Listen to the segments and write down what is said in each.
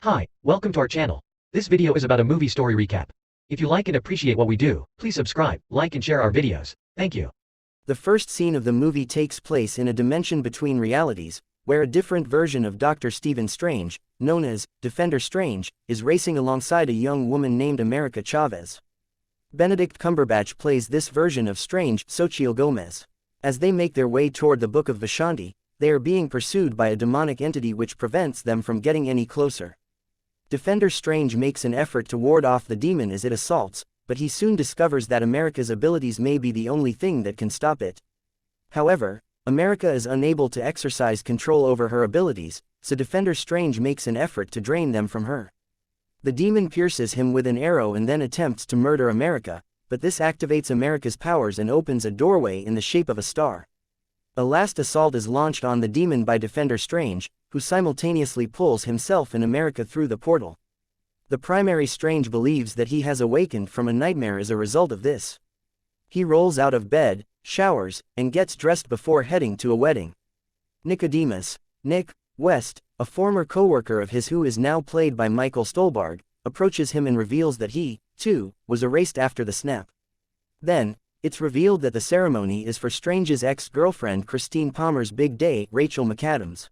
Hi, welcome to our channel. This video is about a movie story recap. If you like and appreciate what we do, please subscribe, like and share our videos. Thank you. The first scene of the movie takes place in a dimension between realities, where a different version of Doctor Stephen Strange, known as Defender Strange, is racing alongside a young woman named America Chavez. Benedict Cumberbatch plays this version of Strange, Xochitl Gomez. As they make their way toward the Book of Vishanti, they are being pursued by a demonic entity which prevents them from getting any closer. Defender Strange makes an effort to ward off the demon as it assaults, but he soon discovers that America's abilities may be the only thing that can stop it. However, America is unable to exercise control over her abilities, so Defender Strange makes an effort to drain them from her. The demon pierces him with an arrow and then attempts to murder America, but this activates America's powers and opens a doorway in the shape of a star. A last assault is launched on the demon by Defender Strange, who simultaneously pulls himself and America through the portal. The primary Strange believes that he has awakened from a nightmare as a result of this. He rolls out of bed, showers, and gets dressed before heading to a wedding. Nicodemus, Nick West, a former co-worker of his who is now played by Michael Stolberg, approaches him and reveals that he, too, was erased after the snap. Then, it's revealed that the ceremony is for Strange's ex-girlfriend Christine Palmer's big day, Rachel McAdams.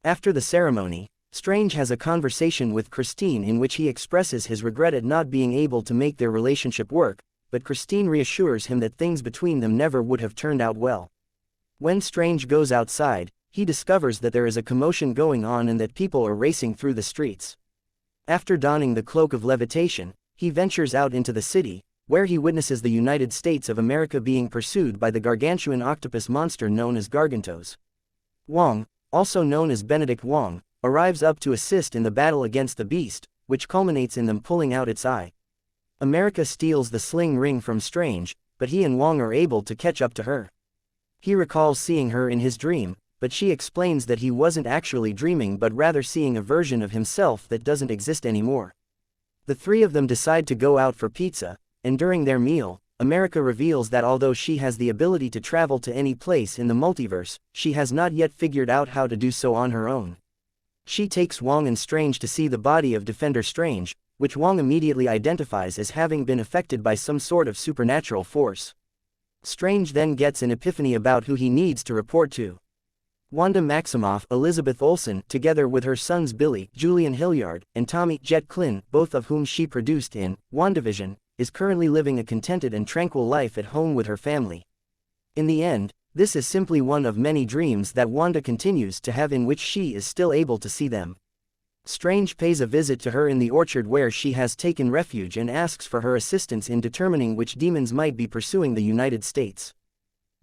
After the ceremony, Strange has a conversation with Christine in which he expresses his regret at not being able to make their relationship work, but Christine reassures him that things between them never would have turned out well. When Strange goes outside, he discovers that there is a commotion going on and that people are racing through the streets. After donning the cloak of levitation, he ventures out into the city, where he witnesses the United States of America being pursued by the gargantuan octopus monster known as Gargantos. Wong, also known as Benedict Wong, arrives up to assist in the battle against the beast, which culminates in them pulling out its eye. America steals the sling ring from Strange, but he and Wong are able to catch up to her. He recalls seeing her in his dream, but she explains that he wasn't actually dreaming but rather seeing a version of himself that doesn't exist anymore. The three of them decide to go out for pizza, and during their meal, America reveals that although she has the ability to travel to any place in the multiverse, she has not yet figured out how to do so on her own. She takes Wong and Strange to see the body of Defender Strange, which Wong immediately identifies as having been affected by some sort of supernatural force. Strange then gets an epiphany about who he needs to report to. Wanda Maximoff, Elizabeth Olsen, together with her sons Billy, Julian Hilliard, and Tommy, Jet Klin, both of whom she produced in WandaVision, is currently living a contented and tranquil life at home with her family. In the end, this is simply one of many dreams that Wanda continues to have in which she is still able to see them. Strange pays a visit to her in the orchard where she has taken refuge and asks for her assistance in determining which demons might be pursuing the United States.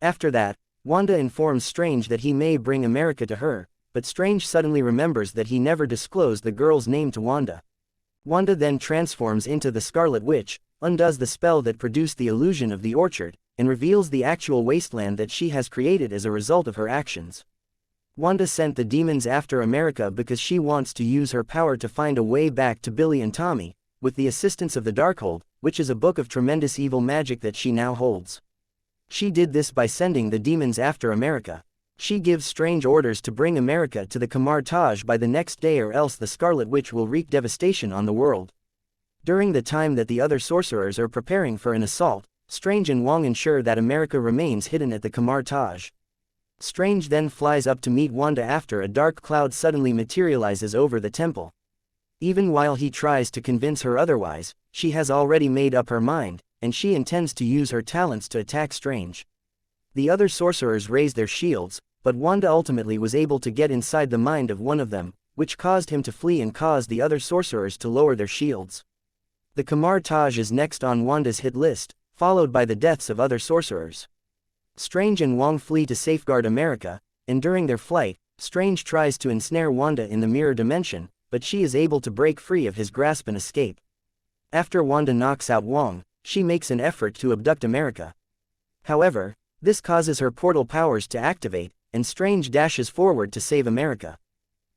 After that, Wanda informs Strange that he may bring America to her, but Strange suddenly remembers that he never disclosed the girl's name to Wanda. Wanda then transforms into the Scarlet Witch, undoes the spell that produced the illusion of the orchard, and reveals the actual wasteland that she has created as a result of her actions. Wanda sent the demons after America because she wants to use her power to find a way back to Billy and Tommy, with the assistance of the Darkhold, which is a book of tremendous evil magic that she now holds. She did this by sending the demons after America. She gives Strange orders to bring America to the Kamar-Taj by the next day or else the Scarlet Witch will wreak devastation on the world. During the time that the other sorcerers are preparing for an assault, Strange and Wong ensure that America remains hidden at the Kamar-Taj. Strange then flies up to meet Wanda after a dark cloud suddenly materializes over the temple. Even while he tries to convince her otherwise, she has already made up her mind, and she intends to use her talents to attack Strange. The other sorcerers raise their shields, but Wanda ultimately was able to get inside the mind of one of them, which caused him to flee and caused the other sorcerers to lower their shields. The Kamar-Taj is next on Wanda's hit list, followed by the deaths of other sorcerers. Strange and Wong flee to safeguard America, and during their flight, Strange tries to ensnare Wanda in the mirror dimension, but she is able to break free of his grasp and escape. After Wanda knocks out Wong, she makes an effort to abduct America. However, this causes her portal powers to activate, and Strange dashes forward to save America.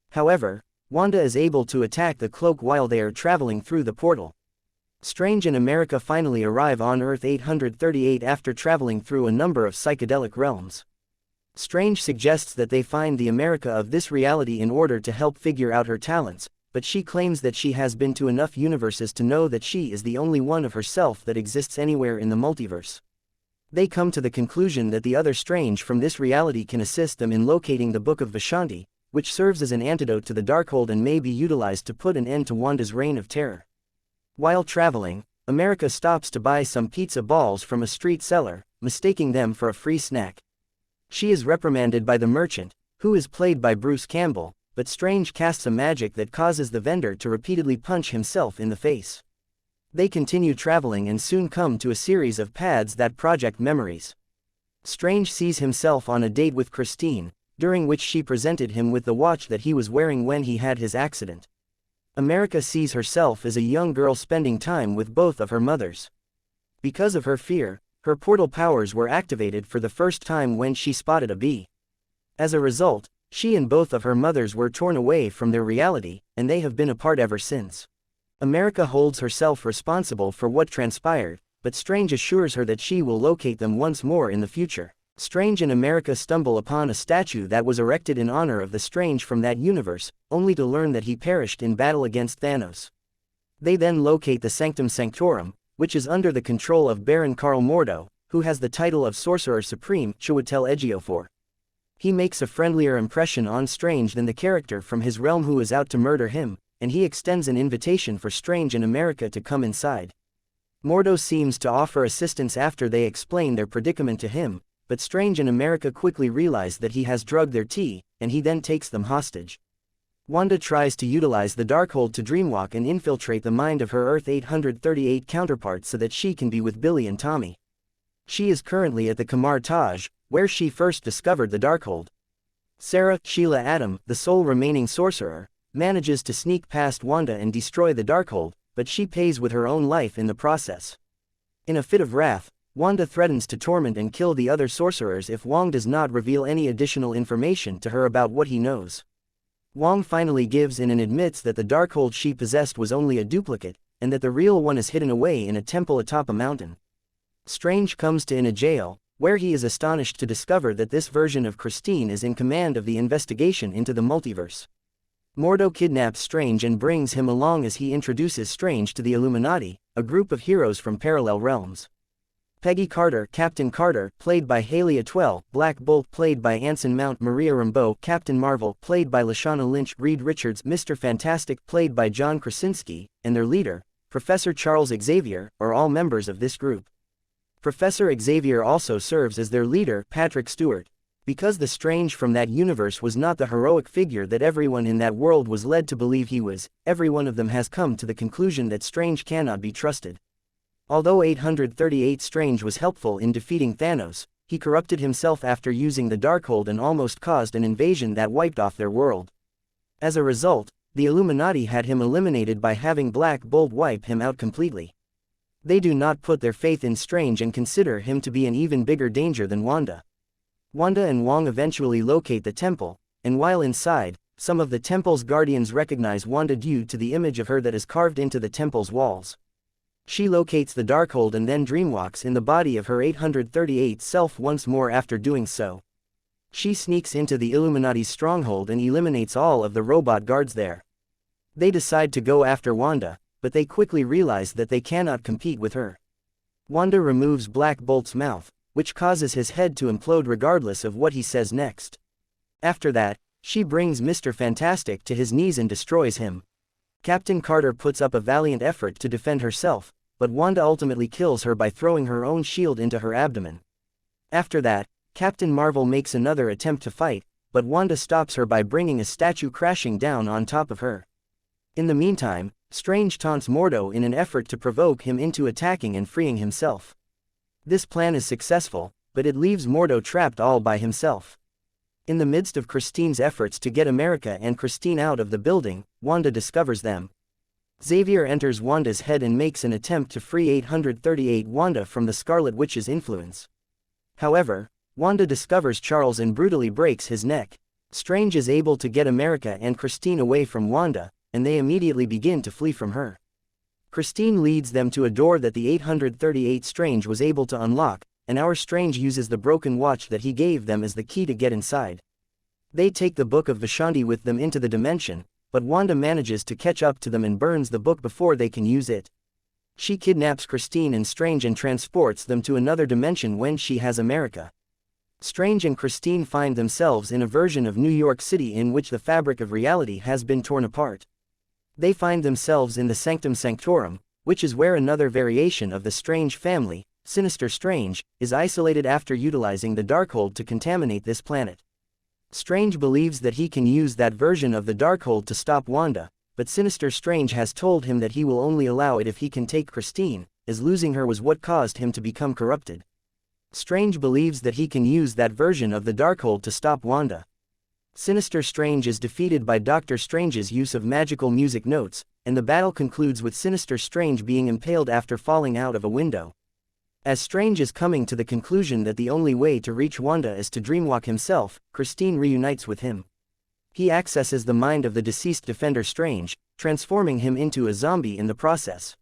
However, Wanda is able to attack the cloak while they are traveling through the portal. Strange and America finally arrive on Earth-838 after traveling through a number of psychedelic realms. Strange suggests that they find the America of this reality in order to help figure out her talents, but she claims that she has been to enough universes to know that she is the only one of herself that exists anywhere in the multiverse. They come to the conclusion that the other Strange from this reality can assist them in locating the Book of Vishanti, which serves as an antidote to the Darkhold and may be utilized to put an end to Wanda's reign of terror. While traveling, America stops to buy some pizza balls from a street seller, mistaking them for a free snack. She is reprimanded by the merchant, who is played by Bruce Campbell, but Strange casts a magic that causes the vendor to repeatedly punch himself in the face. They continue traveling and soon come to a series of paths that project memories. Strange sees himself on a date with Christine, during which she presented him with the watch that he was wearing when he had his accident. America sees herself as a young girl spending time with both of her mothers. Because of her fear, her portal powers were activated for the first time when she spotted a bee. As a result, she and both of her mothers were torn away from their reality, and they have been apart ever since. America holds herself responsible for what transpired, but Strange assures her that she will locate them once more in the future. Strange and America stumble upon a statue that was erected in honor of the Strange from that universe, only to learn that he perished in battle against Thanos. They then locate the Sanctum Sanctorum, which is under the control of Baron Karl Mordo, who has the title of Sorcerer Supreme, Chiwetel Ejiofor. He makes a friendlier impression on Strange than the character from his realm who is out to murder him, and he extends an invitation for Strange and America to come inside. Mordo seems to offer assistance after they explain their predicament to him, but Strange and America quickly realize that he has drugged their tea, and he then takes them hostage. Wanda tries to utilize the Darkhold to dreamwalk and infiltrate the mind of her Earth-838 counterpart so that she can be with Billy and Tommy. She is currently at the Kamar-Taj, where she first discovered the Darkhold. Sarah, Sheila Adam, the sole remaining sorcerer, manages to sneak past Wanda and destroy the Darkhold, but she pays with her own life in the process. In a fit of wrath, Wanda threatens to torment and kill the other sorcerers if Wong does not reveal any additional information to her about what he knows. Wong finally gives in and admits that the Darkhold she possessed was only a duplicate, and that the real one is hidden away in a temple atop a mountain. Strange comes to in a jail, where he is astonished to discover that this version of Christine is in command of the investigation into the multiverse. Mordo kidnaps Strange and brings him along as he introduces Strange to the Illuminati, a group of heroes from parallel realms. Peggy Carter, Captain Carter, played by Haley Atwell, Black Bolt, played by Anson Mount, Maria Rambeau, Captain Marvel, played by Lashana Lynch, Reed Richards, Mr. Fantastic, played by John Krasinski, and their leader, Professor Charles Xavier, are all members of this group. Professor Xavier also serves as their leader, Patrick Stewart. Because the Strange from that universe was not the heroic figure that everyone in that world was led to believe he was, every one of them has come to the conclusion that Strange cannot be trusted. Although 838 Strange was helpful in defeating Thanos, he corrupted himself after using the Darkhold and almost caused an invasion that wiped off their world. As a result, the Illuminati had him eliminated by having Black Bolt wipe him out completely. They do not put their faith in Strange and consider him to be an even bigger danger than Wanda. Wanda and Wong eventually locate the temple, and while inside, some of the temple's guardians recognize Wanda due to the image of her that is carved into the temple's walls. She locates the Darkhold and then dreamwalks in the body of her 838 self once more. After doing so, she sneaks into the Illuminati's stronghold and eliminates all of the robot guards there. They decide to go after Wanda, but they quickly realize that they cannot compete with her. Wanda removes Black Bolt's mouth, which causes his head to implode regardless of what he says next. After that, she brings Mr. Fantastic to his knees and destroys him. Captain Carter puts up a valiant effort to defend herself, but Wanda ultimately kills her by throwing her own shield into her abdomen. After that, Captain Marvel makes another attempt to fight, but Wanda stops her by bringing a statue crashing down on top of her. In the meantime, Strange taunts Mordo in an effort to provoke him into attacking and freeing himself. This plan is successful, but it leaves Mordo trapped all by himself. In the midst of Christine's efforts to get America and Christine out of the building, Wanda discovers them. Xavier enters Wanda's head and makes an attempt to free 838 Wanda from the Scarlet Witch's influence. However, Wanda discovers Charles and brutally breaks his neck. Strange is able to get America and Christine away from Wanda, and they immediately begin to flee from her. Christine leads them to a door that the 838 Strange was able to unlock, and our Strange uses the broken watch that he gave them as the key to get inside. They take the Book of Vishanti with them into the dimension, but Wanda manages to catch up to them and burns the book before they can use it. She kidnaps Christine and Strange and transports them to another dimension when she has America. Strange and Christine find themselves in a version of New York City in which the fabric of reality has been torn apart. They find themselves in the Sanctum Sanctorum, which is where another variation of the Strange family, Sinister Strange, is isolated after utilizing the Darkhold to contaminate this planet. Strange believes that he can use that version of the Darkhold to stop Wanda, but Sinister Strange has told him that he will only allow it if he can take Christine, as losing her was what caused him to become corrupted. Strange believes that he can use that version of the Darkhold to stop Wanda. Sinister Strange is defeated by Doctor Strange's use of magical music notes, and the battle concludes with Sinister Strange being impaled after falling out of a window. As Strange is coming to the conclusion that the only way to reach Wanda is to dreamwalk himself, Christine reunites with him. He accesses the mind of the deceased Defender Strange, transforming him into a zombie in the process.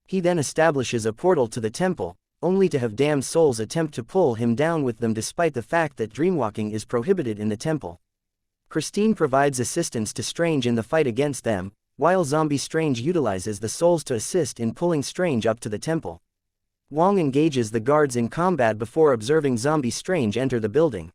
He then establishes a portal to the temple, only to have damned souls attempt to pull him down with them despite the fact that dreamwalking is prohibited in the temple. Christine provides assistance to Strange in the fight against them, while Zombie Strange utilizes the souls to assist in pulling Strange up to the temple. Wong engages the guards in combat before observing Zombie Strange enter the building.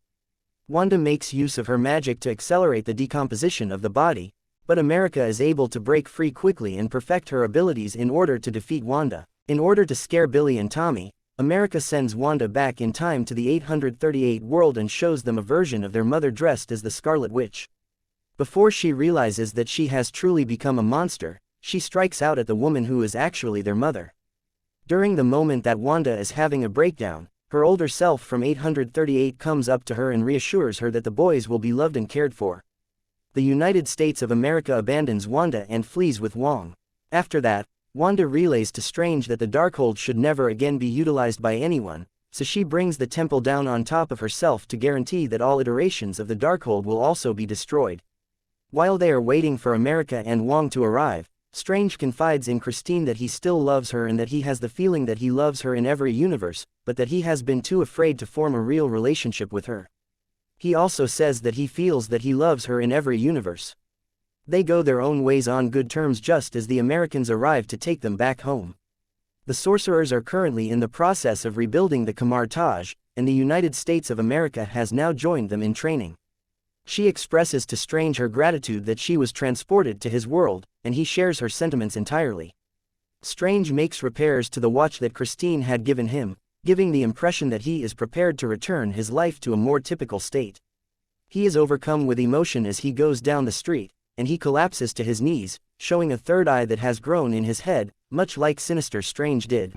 Wanda makes use of her magic to accelerate the decomposition of the body, but America is able to break free quickly and perfect her abilities in order to defeat Wanda. In order to scare Billy and Tommy, America sends Wanda back in time to the 838 world and shows them a version of their mother dressed as the Scarlet Witch. Before she realizes that she has truly become a monster, she strikes out at the woman who is actually their mother. During the moment that Wanda is having a breakdown, her older self from 838 comes up to her and reassures her that the boys will be loved and cared for. The United States of America abandons Wanda and flees with Wong. After that, Wanda relays to Strange that the Darkhold should never again be utilized by anyone, so she brings the temple down on top of herself to guarantee that all iterations of the Darkhold will also be destroyed. While they are waiting for America and Wong to arrive, Strange confides in Christine that he still loves her and that he has the feeling that he loves her in every universe, but that he has been too afraid to form a real relationship with her. He also says that he feels that he loves her in every universe. They go their own ways on good terms just as the Americans arrive to take them back home. The sorcerers are currently in the process of rebuilding the Kamar-Taj, and the United States of America has now joined them in training. She expresses to Strange her gratitude that she was transported to his world, and he shares her sentiments entirely. Strange makes repairs to the watch that Christine had given him, giving the impression that he is prepared to return his life to a more typical state. He is overcome with emotion as he goes down the street, and he collapses to his knees, showing a third eye that has grown in his head, much like Sinister Strange did.